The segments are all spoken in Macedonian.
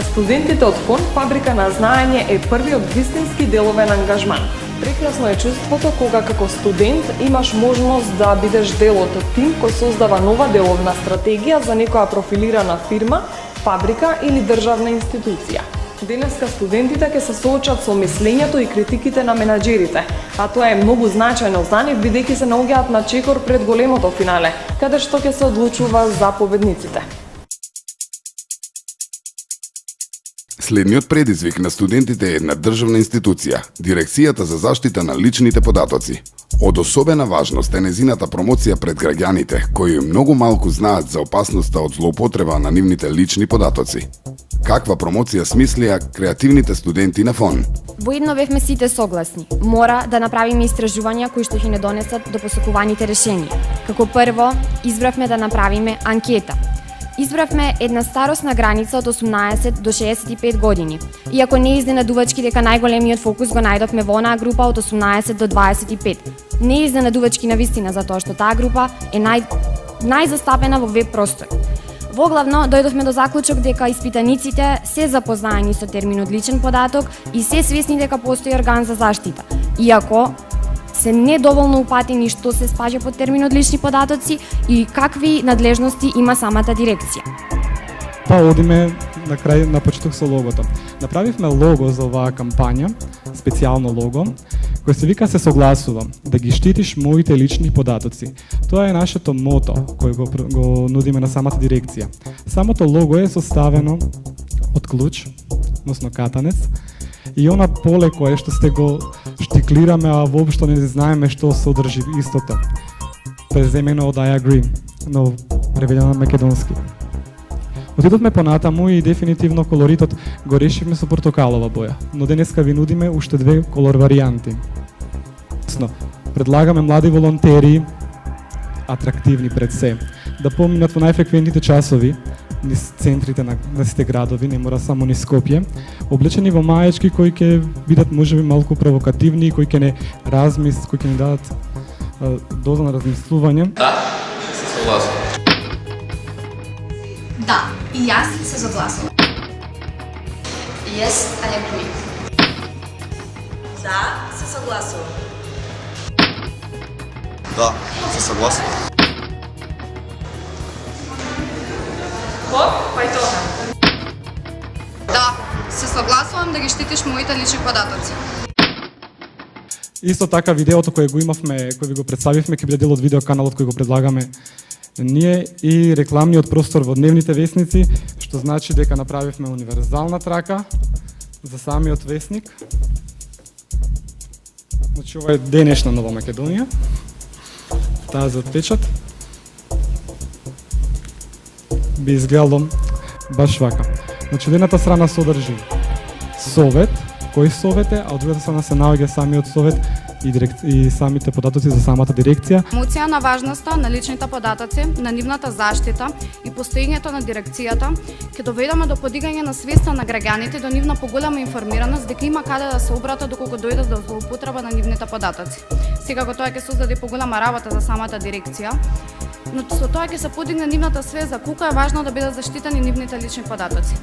За студентите од ФОН, Фабрика на знаење е првиот вистински деловен ангажман. Прекрасно е чувството кога како студент имаш можност да бидеш дел од тим кој создава нова деловна стратегија за некоја профилирана фирма, фабрика или државна институција. Денеска студентите ќе се соочат со мислењето и критиките на менаџерите, а тоа е многу значајно за нив бидејќи се наоѓаат на чекор пред големото финале, каде што ќе се одлучува за победниците. Следниот предизвик на студентите е една државна институција, Дирекцијата за заштита на личните податоци. Од особена важност е незината промоција пред граѓаните, кои многу малку знаат за опасноста од злоупотреба на нивните лични податоци. Каква промоција смислија креативните студенти на ФОН? Воедно бевме сите согласни. Мора да направиме истражувања кои што ќе не донесат до посакуваните решенија. Како прво, избравме да направиме анкета. Избравме една старосна граница од 18 до 65 години. Иако не е изненадувачки дека најголемиот фокус го најдовме во онаа група од 18 до 25. Не е изненадувачки навистина затоа што таа група е најзастапена во веб простор. Воглавно, дојдовме до заклучок дека испитаниците се запознаени со терминот личен податок и се свесни дека постои орган за заштита. Иако се недоволно упатени што се спаѓа под терминот лични податоци и какви надлежности има самата дирекција. Па одиме на крај на почеток со логото. Направивме лого за оваа кампања, специјално лого, кој се вика "Се согласувам, да ги штитиш моите лични податоци". Тоа е нашето мото кој го нудиме на самата дирекција. Самото лого е составено од клуч, односно катанец, и она поле кое што сте го штиклираме, а воопшто не знаеме што содржи истото. Преземено од I agree, но преведено на македонски. Отидовме понатаму и дефинитивно колоритот го решивме со портокалова боја, но денеска ви нудиме уште две колор варијанти. Предлагаме млади волонтери, атрактивни пред се, да поминат во најфреквентните часови низ центрите на сите градови, не мора само низ Скопје, облечени во маечки кои ќе бидат можеби малку провокативни, кои ќе не дадат доза на размислување. Да, се согласувам. Да, и јас се согласувам. Yes, I agree. Да, се согласувам. Да, се согласувам. Па и тоа. Да, се согласувам да ги штитиш моите лични податоци. Исто така видеото кое го имавме, кој ви го представивме, ќе биде дел од видеоканалот кој го предлагаме ние и рекламниот простор во дневните весници, што значи дека направивме универзална трака за самиот весник. Значи ова е денешна Нова Македонија. Таа за отпечат би изгледало баш вака. Значи, од едната страна содржи совет, кој совет е, а од другата страна се наоѓа самиот совет и самите податоци за самата дирекција. Промоција на важноста на личните податоци, на нивната заштита и постоењето на дирекцијата ќе доведеме до подигање на свеста на граѓаните, до нивна поголема информираност дека има каде да се обратат доколку дојдат до злоупотреба на нивните податоци. Секако тоа ќе создаде поголема работа за самата дирекција, но со тоа ќе се подигне нивната свест за колку е важно да бидат заштитени нивните лични податоци.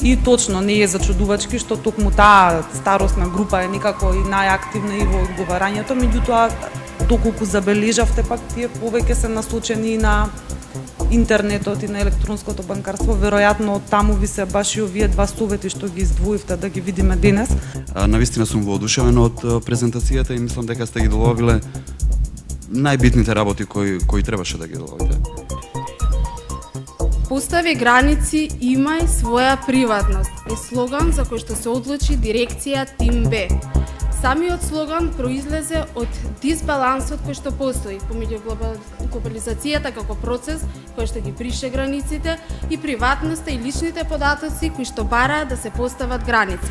И точно не е зачудувачки што токму таа старосна група е некако и најактивна и во одговарањето, меѓутоа доколку забележавте пак тие повеќе се насочени на интернетот и на електронското банкарство, веројатно од таму ви се баш и овие два совети што ги издвоивте да ги видиме денес. Навистина сум воодушевен од презентацијата и мислам дека сте ги доловиле најбитните работи кои требаше да ги доловите. Постави граници, имај своја приватност е слоган за кој што се одлучи дирекција Тим Б. Самиот слоган произлезе од дисбалансот кој што постои помеѓу глобализацијата како процес кој што ги брише границите и приватноста и личните податоци кои што бараат да се постават граници.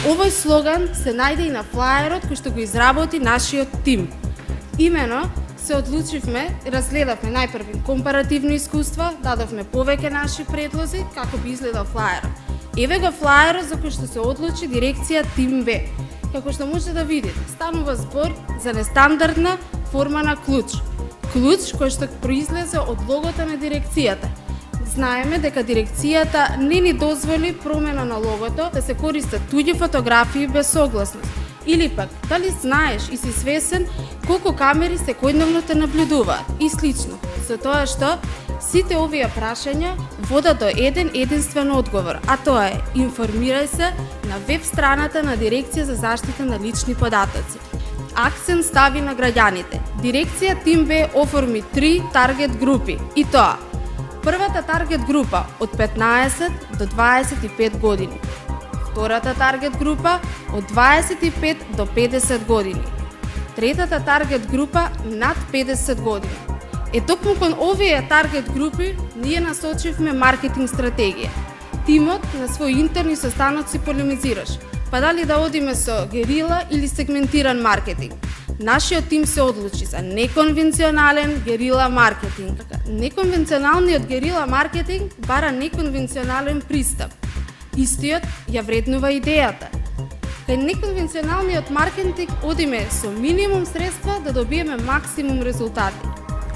Овој слоган се најде и на флаерот кој што го изработи нашиот тим. Имено се одлучивме, разгледавме најпрви компаративно искуства, дадовме повеќе наши предлози како би изгледал флаерот. Еве го флаерот за кој што се одлучи дирекција Тим Б. Како што може да видите, станува збор за нестандардна форма на клуч. Клуч кој што произлезе од логото на дирекцијата. Знаеме дека дирекцијата не ни дозволи промена на логото да се користат туѓи фотографии без согласност. Или пак, дали знаеш и си свесен колку камери секојдневно те наблюдуваат и слично. Со тоа што сите овие прашања водат до еден единствен одговор, а тоа е информирај се на веб страната на Дирекција за заштита на лични податоци. Акцент стави на граѓаните. Дирекција Тим Б оформи 3 таргет групи и тоа: првата таргет група од 15 до 25 години. Втората таргет група од 25 до 50 години. Третата таргет група над 50 години. Токму кон овие таргет групи ние насочивме маркетинг стратегија. Тимот на своји интерни состаноци полемизираш, па дали да одиме со герила или сегментиран маркетинг. Нашиот тим се одлучи за неконвенционален герила маркетинг. Неконвенционалниот герила маркетинг бара неконвенционален пристап. Истиот ја вреднува идејата. Кај неконвенционалниот маркетинг одиме со минимум средства да добиеме максимум резултати.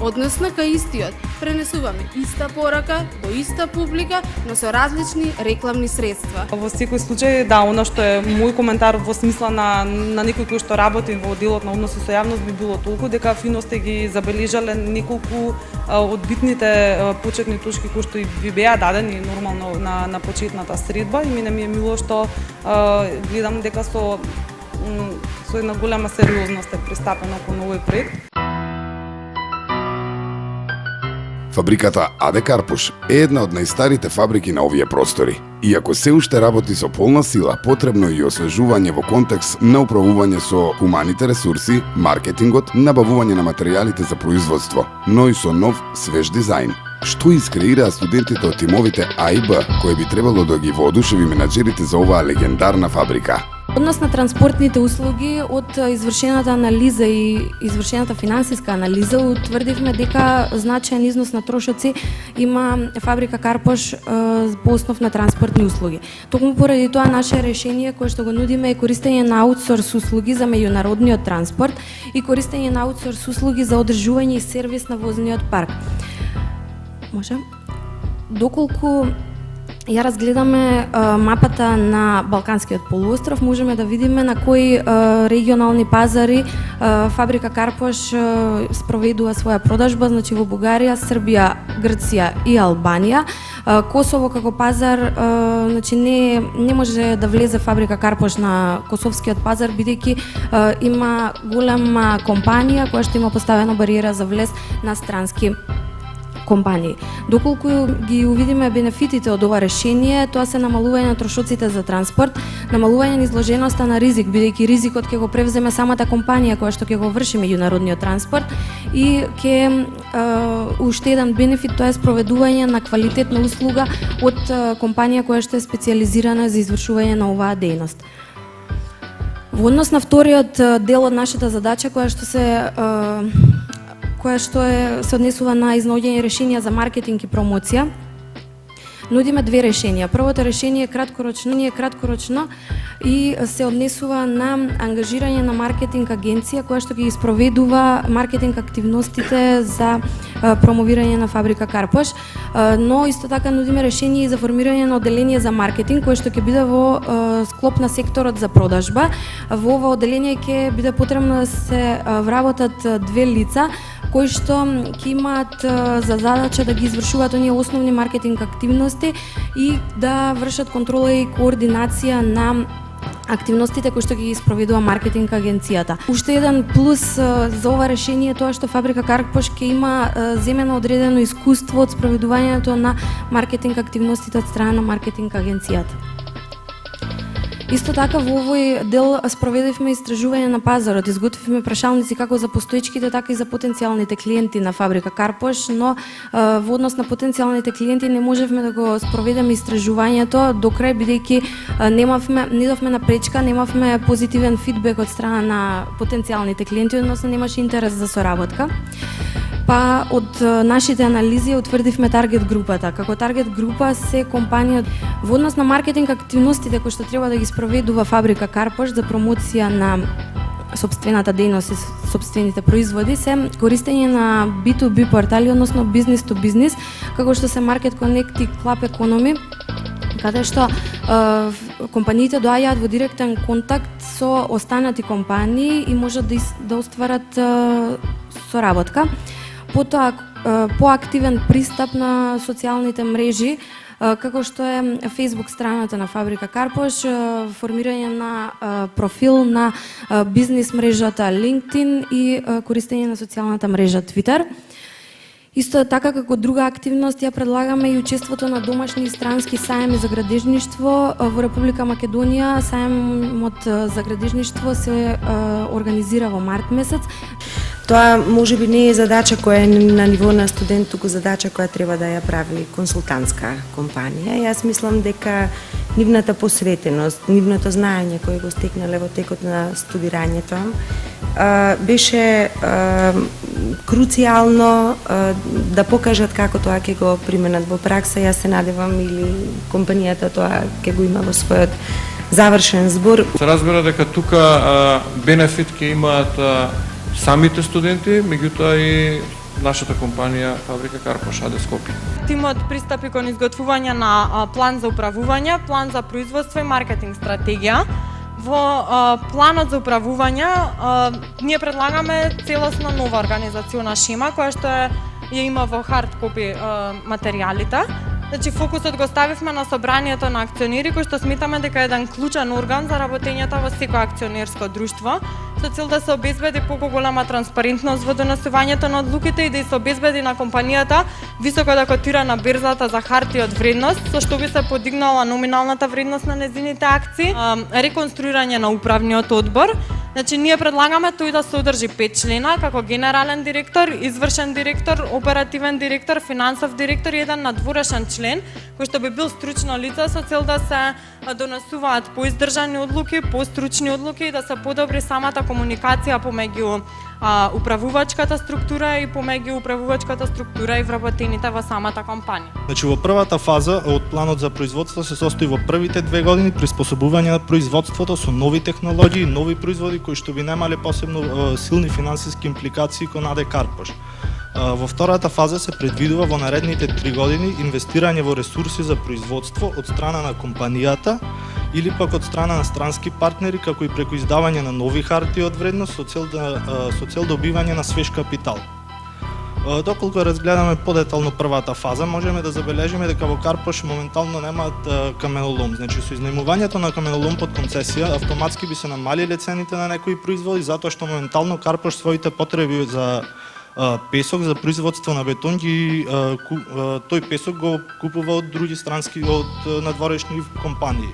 Односно, кај истиот пренесуваме иста порака до иста публика, но со различни рекламни средства. Во секој случај, да, она што е мој коментар во смисла на некој кој што работи во делот на односи со јавност би било толку дека фино сте ги забележале неколку од битните почетни точки кои што и ви беа дадени нормално на почетната средба, и мене ми е мило што гледам дека со една голема сериозност е пристапено кон овој проект. Фабриката АД Карпуш е една од најстарите фабрики на овие простори. Иако се уште работи со полна сила, потребно е и освежување во контекст на управување со хуманите ресурси, маркетингот, набавување на материјалите за производство, но и со нов, свеж дизајн. Што искреираа студентите од тимовите А и Б, кои би требало да ги воодушеви менаџерите за оваа легендарна фабрика? Однос на транспортните услуги, од извршената анализа и извршената финансиска анализа, утврдивме дека значаен износ на трошоци има фабрика Карпуш по основ на транспортни услуги. Токму поради тоа наше решение кое што го нудиме е користење на аутсорс услуги за меѓународниот транспорт и користење на аутсорс услуги за одржување и сервис на возниот парк. Може? Доколку ја разгледаме мапата на Балканскиот полуостров, можеме да видиме на кои регионални пазари фабрика Карпуш спроведува своја продажба, значи во Бугарија, Србија, Грција и Албанија. Косово како пазар, значи не може да влезе фабрика Карпуш на косовскиот пазар, бидејќи има голема компанија која што има поставена бариера за влез на странски компании. Доколку ги увидиме бенефитите од ова решение, тоа се намалување на трошоците за транспорт, намалување на изложеноста на ризик, бидејќи ризикот ќе го превземе самата компанија која што ќе го врши меѓународниот транспорт, и ќе уште еден бенефит, тоа е спроведување на квалитетна услуга од компанија која што е специјализирана за извршување на оваа дејност. Во однос на вториот дел од нашата задача, која што се однесува на изнаоѓање решенија за маркетинг и промоција, нудиме две решенија. Првото решение е краткорочно и се однесува на ангажирање на маркетинг агенција која што ќе ги спроведува маркетинг активностите за промовирање на фабрика Карпуш, но исто така нудиме решение и за формирање на одделение за маркетинг кое што ќе биде во склоп на секторот за продажба. Во ова одделение ќе биде потребно да се вработат две лица кои што ќе имаат за задача да ги извршуваат оние основни маркетинг активности и да вршат контрола и координација на активностите кои што ги спроведува маркетинг агенцијата. Уште еден плюс за ова решение е тоа што фабрика Карпуш ќе има земено одредено искуство од спроведувањето на маркетинг активностите од страна на маркетинг агенцијата. Исто така во овој дел спроведивме истражување на пазарот, изготвивме прашалници како за постоечките, така и за потенцијалните клиенти на фабрика Карпуш, но во однос на потенцијалните клиенти не можевме да го спроведеме истражувањето до крај, бидејќи не идовме на пречка, немавме позитивен фидбек од страна на потенцијалните клиенти, односно немаше интерес за соработка. Па од нашите анализи утврдивме таргет групата. Како таргет група се компанија во однос на маркетинг активностите кои што треба да ги спроведува фабрика Карпуш за промоција на сопствената дејност и сопствените производи се користење на B2B портали, односно бизнес to бизнес, како што се Market Connect и Club Economy, каде што компаниите доаѓаат во директен контакт со останати компании и можат да остварат соработка. Потоа поактивен пристап на социјалните мрежи, како што е Facebook страната на Фабрика Карпош, формирање на профил на бизнес мрежата LinkedIn и користење на социјалната мрежа Twitter. Исто така како друга активност ја предлагаме и учеството на домашни и странски саеми за градежништво во Република Македонија. Саемот за градежништво се организира во март месец. Тоа можеби не е задача која е на ниво на студент, туку задача која треба да ја прави консултантска компанија. Јас мислам дека нивната посветеност, нивното знаење кое го стекнале во текот на студирањето беше круцијално да покажат како тоа ќе го применат во пракса. Јас се надевам или компанијата тоа ќе го има во својот завршен збор. Се разбира дека тука бенефит ќе имаат самите студенти, меѓутоа и нашата компанија Фабрика Карпош АД Скопје. Тимот пристапи кон изготвување на план за управување, план за производство и маркетинг стратегија. Во планот за управување ние предлагаме целосна нова организациона шема која што ја има во хард копи материјалите. Значи фокусот го ставивме на собранието на акционери кој што сметаме дека е еден клучен орган за работењето во секој акционерско друштво, со цел да се обезбеди поголема транспарентност во донесувањето на одлуките и да се обезбеди на компанијата високо да котира на берзата за хартија од вредност, со што би се подигнала номиналната вредност на незините акции. Реконструирање на управниот одбор. Значи ние предлагаме тој да се одржи 5 члена како генерален директор, извршен директор, оперативен директор, финансов директор и еден надворешен член кој што би бил стручно лице со цел да се донесуваат поиздржани одлуки, постручни одлуки и да се подобри самата комуникација помеѓу управувачката структура и помеѓу управувачката структура и вработените во самата компанија. Значи во првата фаза од планот за производство се состои во првите 2 години приспособување на производството со нови технологии, нови производи кои што би немале посебно силни финансиски импликации кон АД Карпош. Во втората фаза се предвидува во наредните 3 години инвестирање во ресурси за производство од страна на компанијата или пак од страна на странски партнери, како и преку издавање на нови хартии од вредност со цел добивање на свеж капитал. Доколку разгледаме подетално првата фаза, можеме да забележиме дека во Карпош моментално немаат каменолом. Значи со изнајмувањето на каменолом под концесија автоматски би се намалиле цените на некои производи, затоа што моментално Карпош своите потреби за песок за производство на бетон тој песок го купува од други странски, од надворешни компании.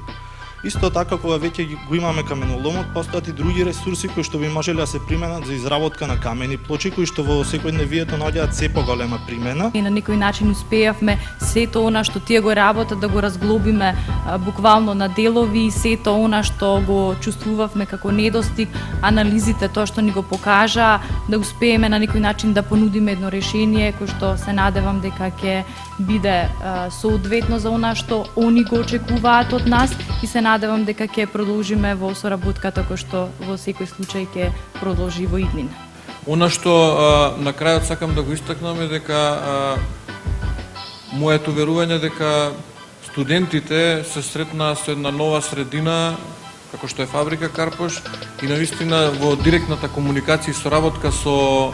Исто така, кога веќе го имаме каменоломот, постојат и други ресурси кои што би можеле да се применат за изработка на камени плочи, кои што во секојдневието наоѓаат се поголема примена. И на некој начин успеавме сето она што тие го работат да го разглобиме буквално на делови, сето она што го чувствувавме како недостиг, анализите тоа што ни го покажа, да успееме на некој начин да понудиме едно решение кој што се надевам дека ќе биде соодветно за она што они го очекуваат од нас и се надевам дека ќе продолжиме во соработката кој што во секој случај ќе продолжи во иднина. Она што на крајот сакам да го истакнам е дека моето верување дека студентите се сретнаа со една нова средина како што е Фабрика Карпош и навистина во директната комуникација и соработка со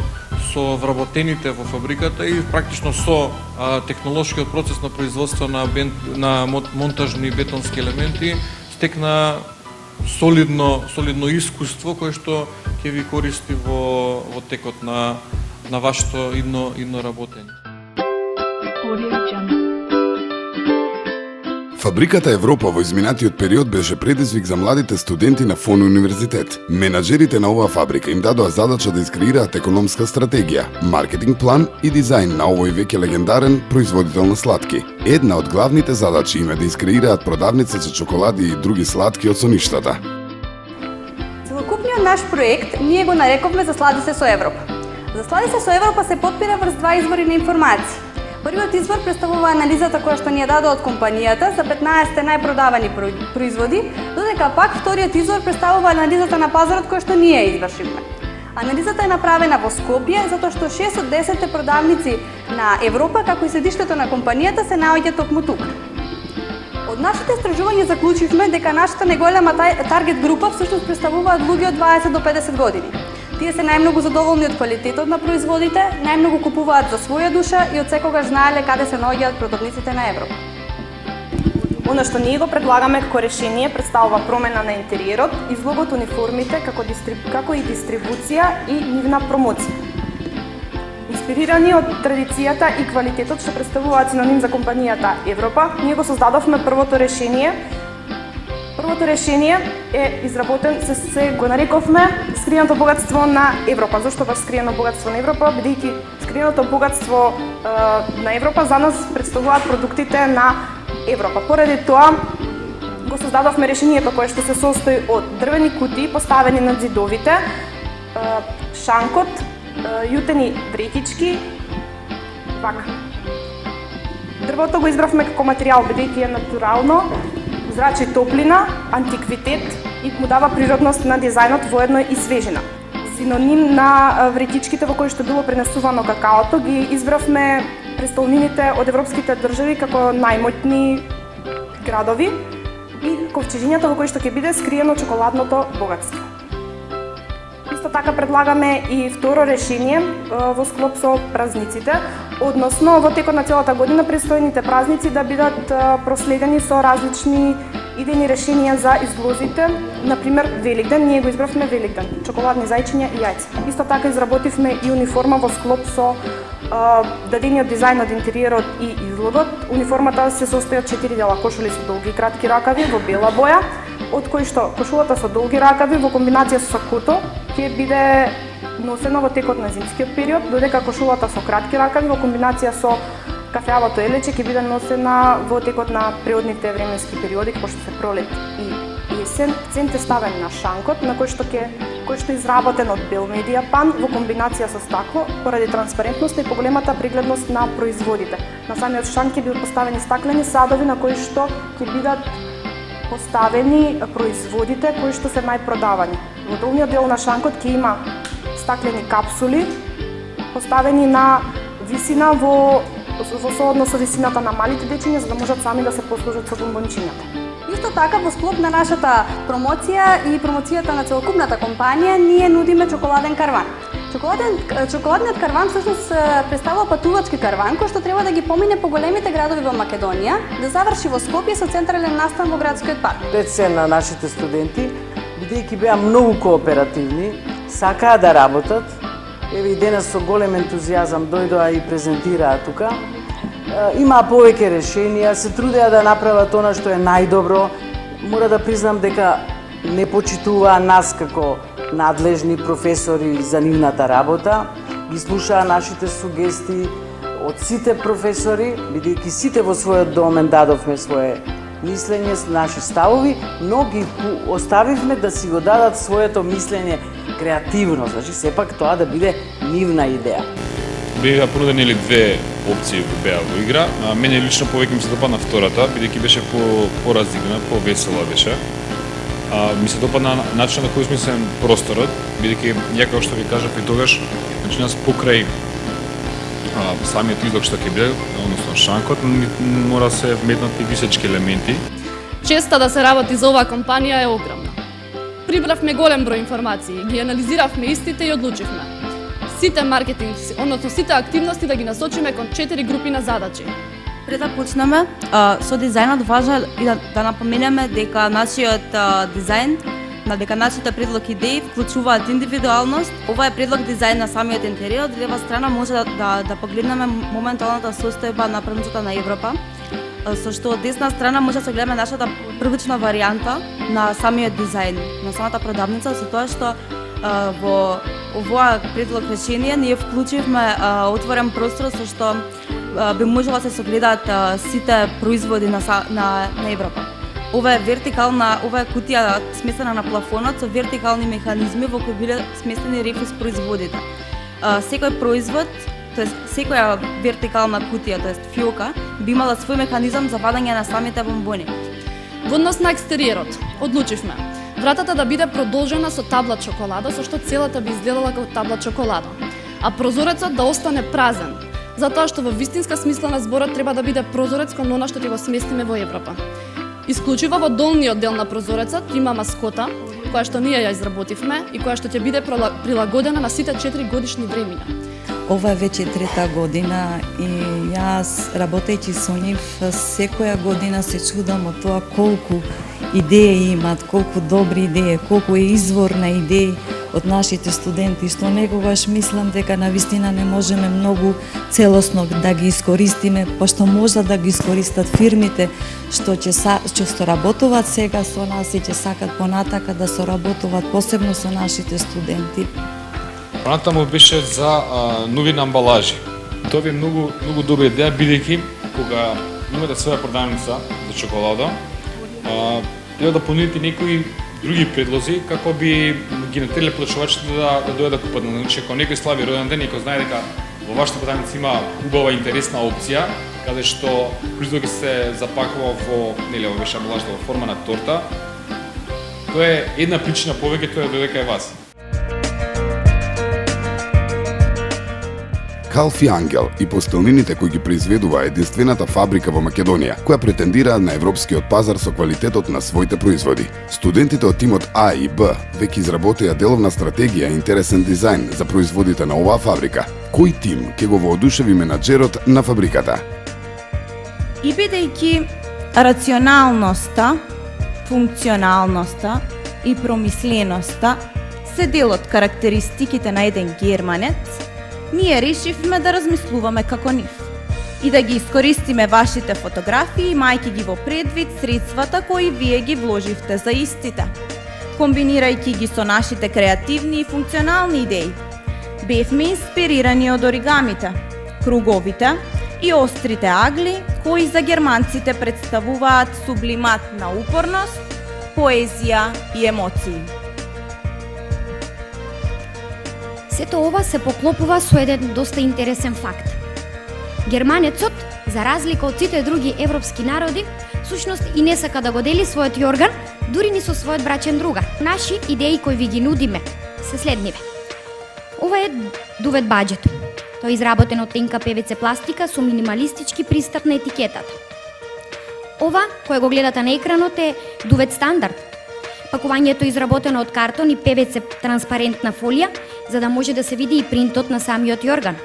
вработените во фабриката и практично со технолошкиот процес на производство на монтажни бетонски елементи стекна солидно искуство кое што ќе ви користи во текот на вашето идно работење. Фабриката Европа во изминатиот период беше предизвик за младите студенти на ФОН универзитет. Менаџерите на оваа фабрика им дадоа задача да искреираат економска стратегија, маркетинг план и дизајн на овој веќе легендарен производител на сладки. Една од главните задачи им е да искреираат продавница за чоколади и други сладки од соништата. Целокупниот наш проект ние го нарековме за Слади се со Европа. За Слади се со Европа се потпира врз 2 извори на информации. Првиот извор представува анализата која што ни ја даде од компанијата за 15 најпродавани производи, додека пак вториот извор представува анализата на пазарот која што ние извршивме. Анализата е направена во Скопје затоа што 6 од 10 продавници на Европа, како и седиштето на компанијата, се наоѓа токму тука. Од нашите истражувања заклучивме дека нашата најголема таргет група всушност представуваат луѓе од 20 до 50 години. Тие се најмногу задоволни од квалитетот на производите, најмногу купуваат за своја душа и од секогаш знаеле каде се наоѓаат продавниците на Европа. Оно што ние го предлагаме како решение представува промена на интериерот, излогот, униформите, како и дистрибуција и нивна промоција. Инспирирани од традицијата и квалитетот што представуваат синоним за компанијата Европа, ние го создадовме првото решение. Првото решение е изработен, се го нарековме скриеното богатство на Европа. Зошто баш скриено богатство на Европа? Бидејќи скриеното богатство на Европа за нас представуваат продуктите на Европа. Поради тоа го создадовме решението кое што се состои од дрвени кутии поставени над зидовите, шанкот, јутени вретички, вака. Дрвото го избравме како материјал бидејќи е натурално, зрачи топлина, антиквитет и му дава природност на дизајнот воедно и свежина. Синоним на вретичките во кои што било пренесувано какаото ги избравме престолнините од европските држави како најмоćни градови и ковчежињата во кои што ќе биде скриено чоколадното богатство. Исто така предлагаме и второ решение во склоп со празниците, односно во текот на целата година престојните празници да бидат проследени со различни идејни решенија за излозите. Например, Великден, ние го избравме Великден, чоколадни зајчиња и јајца. Исто така изработивме и униформа во склоп со дадениот дизајн од интериерот и изгледот. Униформата се состои од 4 дела кошули со долги и кратки ракави во бела боја, од кои што кошулата со долги ракави во комбинација со сакото ќе биде носено во текот на зимскиот период, додека кошулата со кратки ракави во комбинација со кафеавото елече ќе биде носена во текот на преодните временски периоди, како што се пролет и есен. Цент е ставен на шанкот, на кој што е изработен од бел медијапан во комбинација со стакло, поради транспарентноста и поголемата прегледност на производите. На самиот шанк ќе бидат поставени стаклени садови на кои што ќе бидат поставени производите кои што се најпродавани. Во долниот дел на шанкот ќе има стаклени капсули поставени на висина во сооднос со висината на малите дечиња, за да можат сами да се послужат со бомбончињата. Исто така, во склоп на нашата промоција и промоцијата на целокупната компанија, ние нудиме чоколаден карван. Чоколадниот карван всушност представува патувачки карван кој што треба да ги помине по големите градови во Македонија, да заврши во Скопје со централен настан во градскиот парк. Деца на нашите студенти, бидејќи беа многу кооперативни, сакаа да работат, еве и денес со голем ентузијазам дојдоа и презентираа тука. Имаа повеќе решенија, се трудеа да направат она што е најдобро. Мора да признам дека не почитуваа нас како надлежни професори за нивната работа, ги слушаа нашите сугестии од сите професори, бидејќи сите во својот домен дадовме свое мислење, наши ставови, но ги оставивме да си го дадат своето мислење креативно, значи сепак тоа да биде нивна идеја. Беа понудени две опции беа во игра. Мене лично повеќе ми се допадна втората, бидејќи беше поразигна, повесела беше. Ми се допадна начинот на кој смислен просторот, бидејќи ја како што ви кажав и тогаш, значи нас покрај самиот излог што ќе биде, односно шанкот, мора да се вметнат и висечки елементи. Честа да се работи за оваа компанија е огромна. Прибравме голем број информации, ги анализиравме истите и одлучивме сите маркетинг, односно сите активности да ги насочиме кон 4 групи на задачи. Пред да почнеме со дизајнот, важно е да напоменеме дека нашиот дизајн, дека нашите предлог идеи вклучуваат индивидуалност. Ова е предлог дизајн на самиот интериор. Од лева страна може да погледнеме моменталната состојба на празницата на Европа, со што од десна страна може да се гледаме нашата првична варијанта на самиот дизајн, на самата продавница, со тоа што во овоа предлог решение ние вклучивме отворен простор со што би можело да се согледаат сите производи на Европа. Ова е вертикална, ова е кутија сместена на плафонот со вертикални механизми во кои биле сместени рефус производите. Секој производ тоест секоја вертикална кутија, тоест фиока, би имала свој механизам за вадање на самите бомбони. Во однос на екстериерот, одлучивме вратата да биде продолжена со табла чоколада, со што целата би изгледала како табла чоколада, а прозорецот да остане празен, затоа што во вистинска смисла на зборот треба да биде прозорец кон она што ќе го сместиме во Европа. Исклучиво во долниот дел на прозорецот има маскота, која што ние ја изработивме и која што ќе биде прилагодена на сите 4 годишни времиња. Ова е веќе трета година и јас, работејќи со нив, секоја година се чудам од тоа колку идеи имат, колку добри идеи, колку е извор на идеи од нашите студенти, што некогаш мислам дека навистина не можеме многу целосно да ги искористиме, пошто може да ги искористат фирмите што работуваат сега со нас и ќе сакат понатака да соработуваат посебно со нашите студенти. Понатаму беше за нови амбалажи. Тоа е многу добра идеја, бидејќи кога имате своја продавница за чоколада, треба да понудите некои други предлози како би ги натерале плачувачите да дојдат да купат. Значи, ако некој слави роден ден и ако знае дека во вашата продавница има убава интересна опција, каде што производот се запакува во беше амбалажа во форма на торта, тоа е една причина повеќе тоа да дојде кај вас. Калфи Ангел и постелнините кои ги произведува единствената фабрика во Македонија, која претендира на европскиот пазар со квалитетот на своите производи. Студентите од тимот А и Б веќе изработија деловна стратегија и интересен дизајн за производите на оваа фабрика. Кој тим ќе го воодушеви менаџерот на фабриката? И бидејќи рационалноста, функционалноста и промисленоста се дел од карактеристиките на еден германец, ние решивме да размислуваме како нив и да ги искористиме вашите фотографии, имајќи ги во предвид средствата кои вие ги вложивте за истите, комбинирајќи ги со нашите креативни и функционални идеи. Бевме инспирирани од оригамите, круговите и острите агли, кои за германците представуваат сублимат на упорност, поезија и емоции. Сето ова се поклопува со еден доста интересен факт. Германецот, за разлика од сите други европски народи, всушност и не сака да го дели својот јорган, дури ни со својот брачен другар. Наши идеи кои ви ги нудиме се следниве. Ова е дувет баџет. Тој е изработен од тенка ПВЦ пластика со минималистички пристап на етикетата. Ова, кој го гледате на екранот, е дувет стандард. Пакувањето е изработено од картон и ПВЦ транспарентна фолија, за да може да се види и принтот на самиот јорган.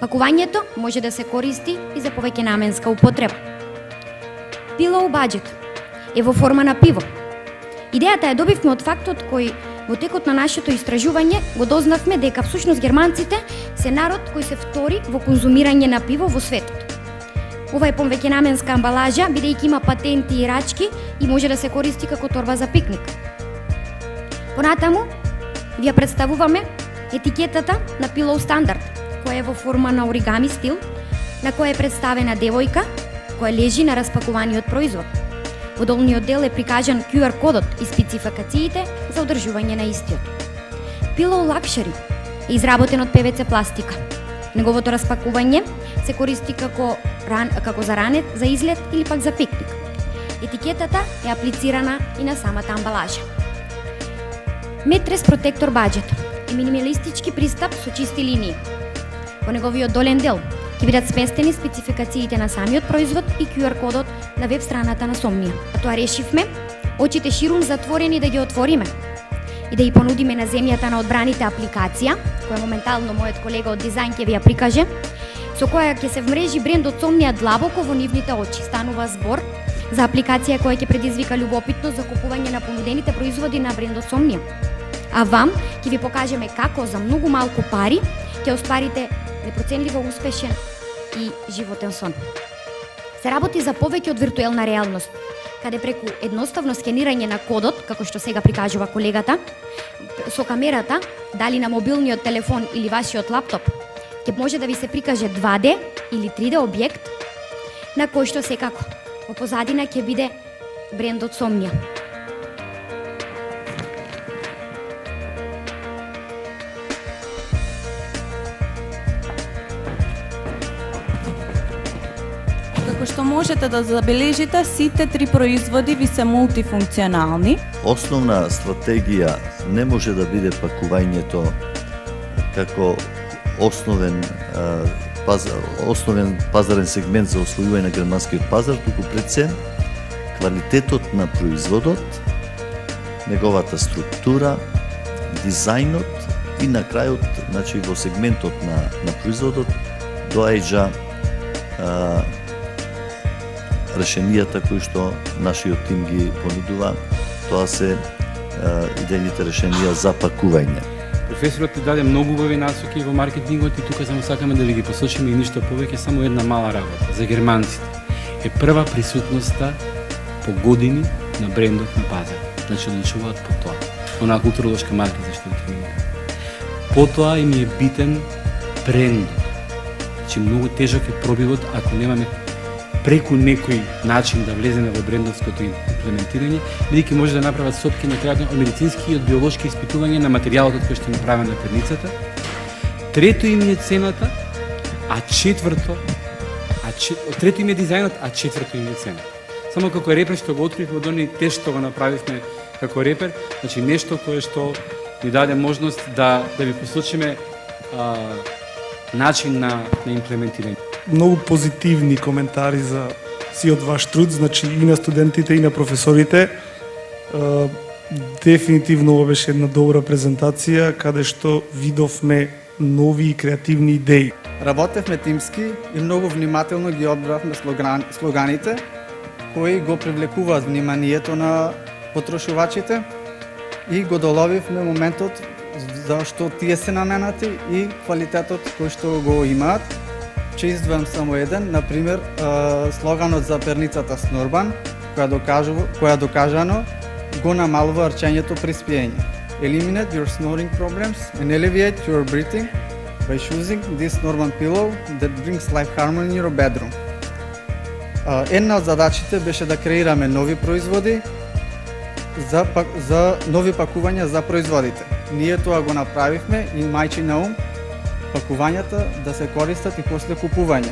Пакувањето може да се користи и за повеќе наменска употреба. Pillow Budget е во форма на пиво. Идејата ја добивме од фактот кој во текот на нашето истражување го дознавме дека всушност германците се народ кој се втори во конзумирање на пиво во светот. Ова е повеќе наменска амбалажа, бидејќи има патенти и рачки и може да се користи како торба за пикник. Понатаму, ви ја представуваме етикетата на Pillow Standard, која е во форма на оригами стил, на која е представена девојка, која лежи на распакуваниот производ. Во долниот дел е прикажан QR кодот и спецификациите за одржување на истиот. Pillow Luxury е изработен од ПВЦ пластика. Неговото распакување се користи како за ранет, за излет или пак за пикник. Етикетата е аплицирана и на самата амбалажа. Метрес Protector Budget е минималистички пристап со чисти линии. Во неговиот долен дел ќе бидат сместени спецификациите на самиот производ и QR кодот на веб страната на Somnia. А тоа решивме очите ширум затворени да ги отвориме и да ја понудиме на земјата на одбраните апликација, која моментално мојот колега од дизајн ќе ви ја прикаже, со која ќе се вмрежи брендот Somnia длабоко во нивните очи. Станува збор за апликација која ќе предизвика љубопитност за купување на понудените производи на брендот Somnia. А вам ќе ви покажеме како за многу малку пари ќе остварите непроценливо успешен и животен сон. Се работи за повеќе од виртуелна реалност, каде преку едноставно скенирање на кодот, како што сега прикажува колегата, со камерата, дали на мобилниот телефон или вашиот лаптоп, ќе може да ви се прикаже 2D или 3D објект, на кој што секако во позадина ќе биде брендот Somnia. Како што можете да забележите, сите три производи ви се мултифункционални. Основна стратегија не може да биде пакувањето како основен пазарен сегмент за освојување на германскиот пазар, туку пред се квалитетот на производот, неговата структура, дизајнот и на крајот, значи во сегментот на производот доаѓа решенијата кои што нашиот тим ги понудува. Тоа се идејните решенија за пакување. Професорот ти даде многу убави насоки во маркетингот и тука само сакаме да ви ги посочиме и ништо повеќе, само една мала работа. За германците е прва присутноста по години на брендов на пазар. Значи одличуваат по тоа. Онаа културолошка марка за што терминира. Потоа им е битен брендот. Значи многу тежок е пробивот ако немаме преку некој начин да влеземе во брендовското имплементирање, бидејќи може да направат сопки на крајот од медицински и од биолошки испитувања на материјалот кој што е направен на перницата. Трето им е цената, трето им е дизајнот, а четврто им е цената. Само како репер што го откривме од оние тест што го направивме како репер, значи нешто кое што ни даде можност да ви посочиме начин на имплементирање. Многу позитивни коментари за сиот ваш труд, значи и на студентите и на професорите. Дефинитивно ова беше една добра презентација каде што видовме нови и креативни идеи. Работевме тимски и многу внимателно ги одбравме слоганите кои го привлекуваат вниманието на потрошувачите и го доловивме моментот зашто тие се наменати и квалитетот кој што го имаат. Че издвојам само еден, например, слоганот за перницата Снорбан, која докажано го намалува арчењето при спиење. Eliminate your snoring problems and alleviate your breathing by choosing this Snorban pillow that brings life harmony in your bedroom. Една од задачите беше да креираме нови производи за нови пакувања за производите. Ние тоа го направивме и мајчи на ум пакувањата да се користат и после купување.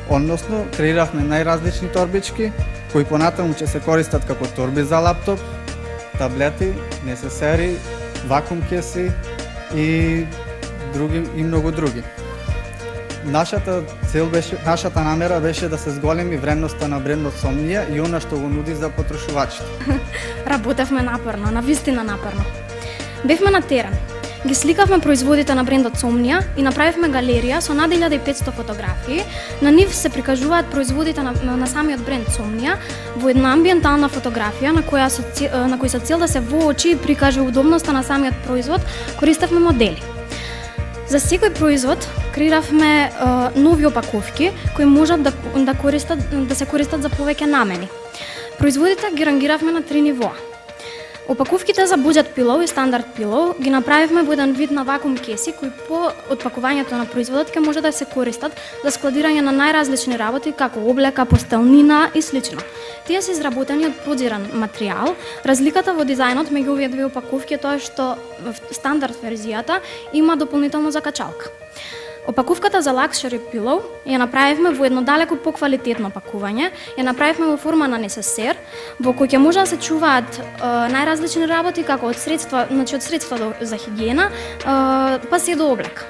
Односно, креиравме најразлични торбички, кои понатаму ќе се користат како торби за лаптоп, таблети, несесери, вакуум кеси и многу други. Нашата намера беше да се зголеми вредноста на брендот Сомнија и она што го нуди за потрошувачите. Работевме напорно, навистина напорно. Бевме на терен. Ги сликавме производите на брендот Сомнија и направивме галерија со над 1500 фотографии. На нив се прикажуваат производите на самиот бренд Сомнија во една амбиентална фотографија на кој со цел да се воочи и прикаже удобноста на самиот производ, користевме модели. За секој производ креиравме нови опаковки кои можат да се користат за повеќе намени. Производите ги рангиравме на 3 нивоа. Опаковките за буџет пилоу и стандард пилоу ги направивме во еден вид на вакуум кеси кои по отпакувањето на производот ќе може да се користат за складирање на најразлични работи како облека, постелнина и слично. Тие се изработени од продиран материјал. Разликата во дизајнот меѓу овие две опаковки е тоа што во стандард верзијата има дополнително закачалка. Опаковката за лакшери пилоу ја направивме во едно далеко поквалитетно пакување, ја направивме во форма на несесер, во кој ќе може да се чуваат најразлични работи како од средства за хигиена, па се до облека.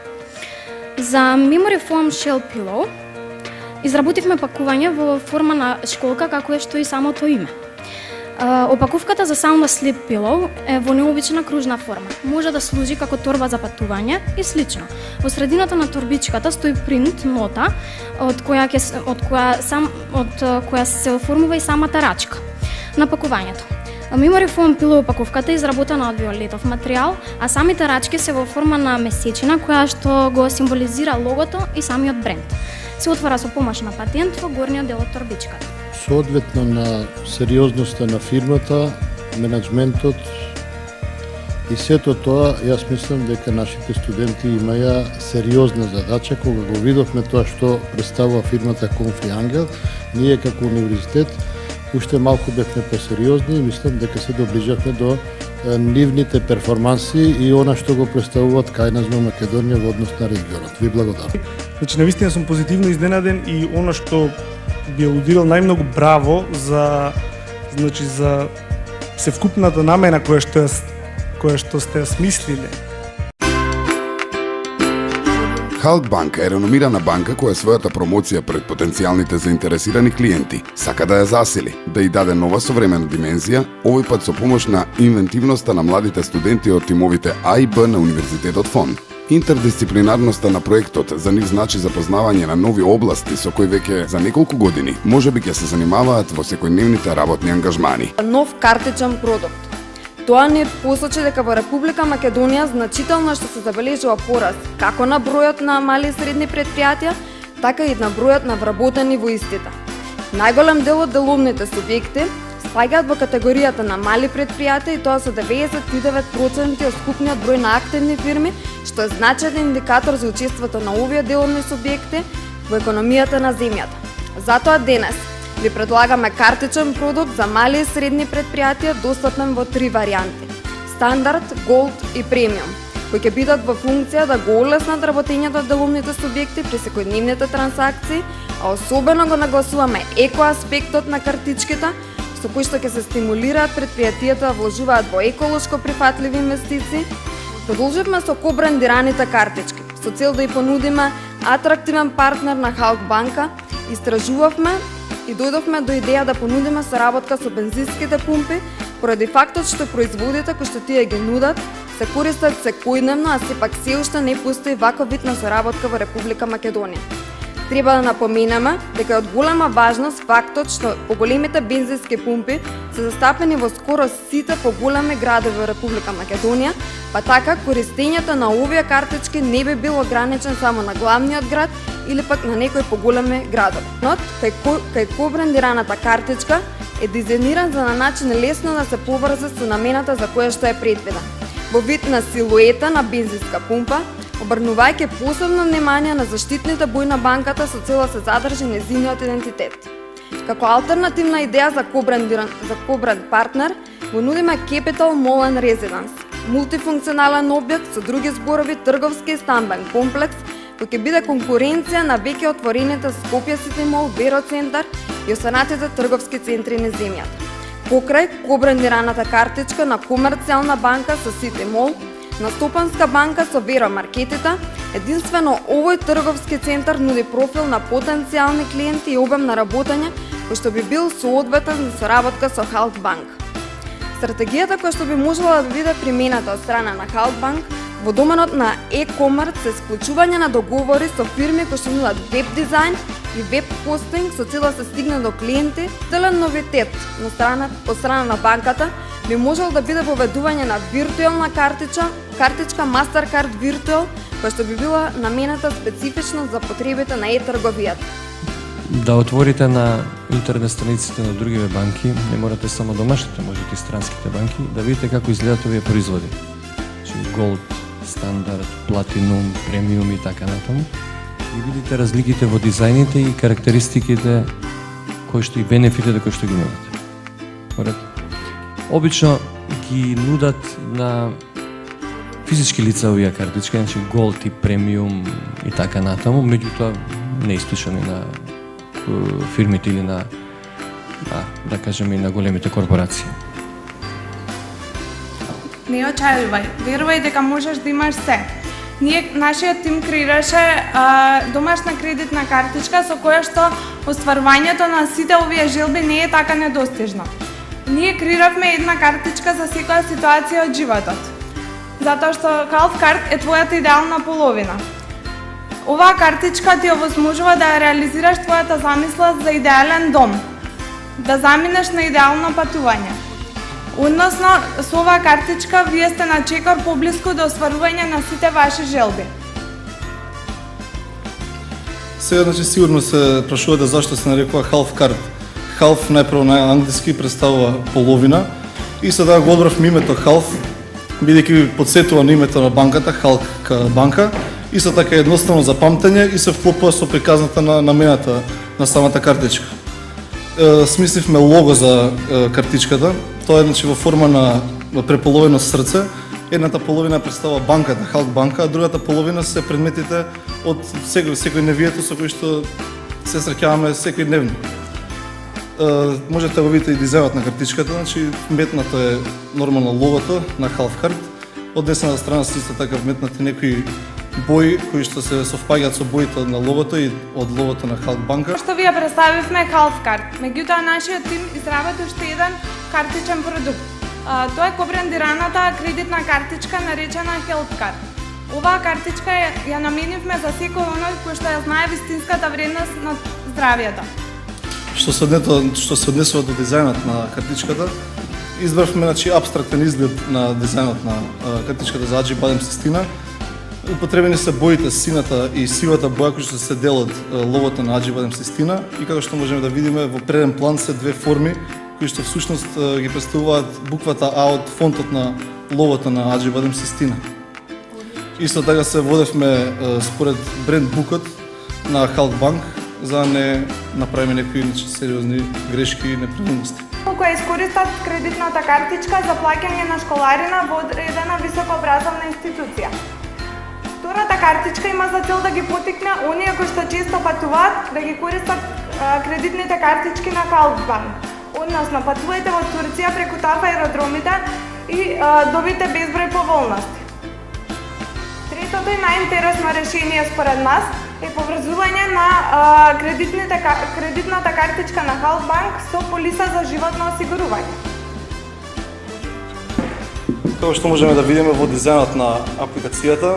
За Memory Foam Shell Pillow изработивме пакување во форма на школка како е што и самото име. Опаковката за Sound Asleep Pillow е во необична кружна форма. Може да служи како торба за патување и слично. Во средината на торбичката стои принт, нота, од која се оформува и самата рачка на пакувањето. Memory Foam Pillow опаковката е изработена од виолетов материјал, а самите рачки се во форма на месечина која што го символизира логото и самиот бренд. Се отвара со помош на патент во горниот дел од торбичката. Соодветно на сериозноста на фирмата, менеджментот и сето тоа, јас мислам дека нашите студенти имаја сериозна задача кога го видовме тоа што представува фирмата Конфи Ангел. Ние како универзитет уште малку бевме посериозни и мислам дека се доближавме до нивните перформанси и она што го представуваат кај нас во Македонија во однос на регионот. Ви благодарам. Значи, навистина сум позитивно изненаден и она што би алудирал најмногу браво за севкупната намена која што сте ја смислиле. Халк банка е реномирана банка која својата промоција пред потенцијалните заинтересирани клиенти сака да ја засили, да ја даде нова современа димензија, овој пат со помош на инвентивноста на младите студенти од тимовите А и Б на Универзитетот ФОН. Интердисциплинарноста на проектот за нив значи запознавање на нови области со кои веќе за неколку години можеби ќе се занимаваат во секојдневните работни ангажмани. Нов картичен продукт. Тоа не посочи дека во Република Македонија значително што се забележува пораст како на бројот на мали и средни предпријатија, така и на бројот на вработени во истите. Најголем дел од деловните субјекти спаѓаат во категоријата на мали предпријатија и тоа се 99% од скупниот број на активни фирми, што е значаен индикатор за учеството на овие деловни субјекти во економијата на земјата. Затоа денес ви предлагаме картичен продукт за мали и средни предпријатија достапен во 3 варијанти: стандард, голд и премиум, кои ќе бидат во функција да го олеснат работењето од деловните субјекти при секојдневните трансакции, а особено го нагласуваме еко аспектот на картичките, со кои што ќе се стимулираат предпријатијата да вложуваат во еколошко прифатливи инвестиции. Продолживме со кобрандираните картички, со цел да ја понудиме атрактивен партнер на Халк банка. Истражувавме и дојдовме до идеја да понудиме соработка со бензинските пумпи, поради фактот што производите кои што тие ги нудат се користат секојдневно, а сепак се уште не постои ваков вид на соработка во Република Македонија. Треба да напоменеме дека е од голема важност фактот што поголемите бензински пумпи се застапени во скоро сите поголеми градови во Република Македонија, па така користењето на овие картички не би било ограничен само на главниот град или пак на некои поголеми градови. Но кај кобрандираната картичка е дизајниран за на начин лесно да се поврзе со намената за која што е предвиден, во вид на силуета на бензинска пумпа, обрнувајќи посебно внимание на заштитните бои на банката со цел да се задржи нејзиниот идентитет. Како алтернативна идеја за кобранд партнер, го нудиме Capital Mall and Residence, мултифункционален објект со други зборови трговски и стамбен комплекс, кој ќе биде конкуренција на веќе отворените Скопје Сити Мол, Беро центар и останатите трговски центри на земјата. Покрај кобрандираната картичка на комерцијална банка со Сити Мол, на Стопанска банка со Веро маркетите, единствено овој трговски центар нуди профил на потенцијални клиенти и обем на работење кој што би бил соодветен за соработка со Халк банк. Стратегијата која што би можела да биде примената од страна на Халк банк во доменот на e-commerce е склучување на договори со фирми кои што нудат веб дизајн и веб хостинг со цел да се стигне до клиенти. Целен новитет од страна на банката би можел да биде воведување на виртуелна картичка Mastercard Virtual, која што би била намената специфично за потребите на е-трговијата. Да отворите на интернет страниците на другиве банки, не морате само домашните, можете и странските банки, да видите како изгледат овие производи. Gold, стандард, платинум, премиум и така натаму. И видите разликите во дизајните и карактеристиките кои што и бенефитите кои што ги нудат. Обично ги нудат на физички лица овие картички, значи Gold и премиум и така натаму, меѓутоа не исклучено на фирмите или на да кажеме и на големите корпорации. Не очајувај, верувај дека можеш да имаш се. Нашиот тим креираше домашна кредитна картичка со која што остварувањето на сите овие желби не е така недостижно. Ние креиравме една картичка за секоја ситуација од животот. Затоа што Half Card е твојата идеална половина. Оваа картичка ти овозможува да реализираш твојата замисла за идеален дом, да заминеш на идеално патување. Односно, со оваа картичка вие сте на чекор поблиску до остварување на сите ваши желби. Сега, значи, сигурно се прашувате зашто се нарекува Half Card. Half најпрво на англиски представува половина и сега го одбрав името Half, бидејќи подсетува на името на банката, Халк банка, и се така едноставно за памтење и се вклопува со приказната на намената на самата картичка. Смисливме лого за картичката. Тоа е значи во форма на преполовено срце. Едната половина представува банката, Халк банка, а другата половина се предметите од секој невието со кои што се среќаваме секојдневно. можете да го видите и дизајнот на картичката, значи вметнато е нормално логото на Half Card. Од десната страна се исто така вметнати некои бои кои што се совпаѓаат со боите на логото и од логото на Halk банка. Што ви ја представивме Half Card, меѓутоа нашиот тим изработи уште еден картичен продукт. Тоа е кобрендираната кредитна картичка наречена Health Card. Оваа картичка ја наменивме за секој оној кој што ја знае вистинската вредност на здравјето. Што се однесува до дизајнот на картичката, избравме апстрактен изглед на дизајнот на картичката за Acibadem Sistina. Употребени се боите сината и сивата боја кои што се дел од логото на Acibadem Sistina и како што можеме да видиме во преден план се две форми кои што всушност ги представуваат буквата А од фонтот на логото на Acibadem Sistina. Исто така се водевме според бренд букот на Halk Bank за да не направиме некои сериозни грешки и неправилности. Кои искористат кредитната картичка за плаќање на школарина во одредена високообразовна институција. Втората картичка има за цел да ги поттикне оние кои што често патуваат да ги користат кредитните картички на Halk Bank. Односно, патувајте во Турција преку ТАФ аеродромите и добите безброј поволности. Третото и најинтересно решение според нас е поврзување на кредитната картичка на Halk Bank со полиса за животно осигурување. Како што можеме да видиме во дизајнот на апликацијата,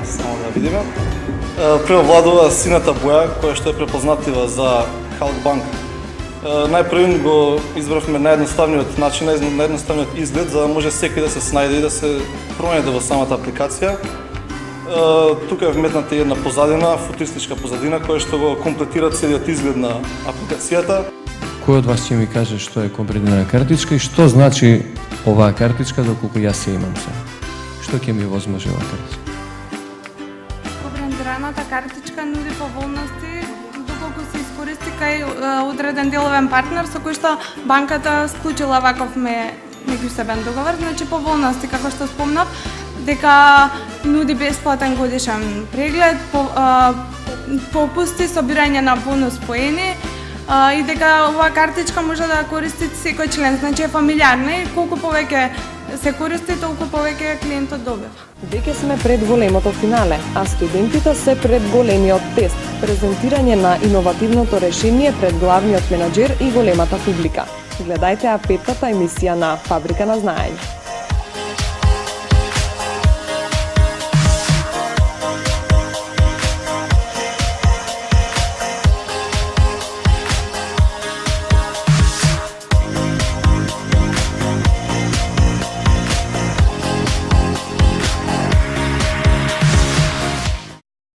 само да видиме, превладува сината боја која што е препознатлива за Halk Bank. Најпрвен го избравме наједноставниот начин, наједноставниот изглед за да може секој да се снајде и да се пронајде во самата апликација. Тука е вметната една позадина, футуристичка позадина која што го комплетира целиот изглед на апликацијата. Кој од вас ќе ми каже што е кобрендирана картичка и што значи оваа картичка доколку јас ја имам сега? Што ќе ми возможи оваа картичка? Кобрендираната картичка нуди поволности доколку се искористи кај одреден деловен партнер со кој што банката склучила ваков меѓусебен договор, значи поволности како што спомнав, дека нуди бесплатен годишен преглед, попусти, собирање на бонус поени и дека оваа картичка може да користи секој член, значи е фамилиарна и колку повеќе се користи, толку повеќе клиентот добива. Веќе сме пред големото финале, а студентите се пред големиот тест, презентирање на иновативното решение пред главниот менаџер и големата публика. Гледајте ја 5-та емисија на Фабрика на знаење.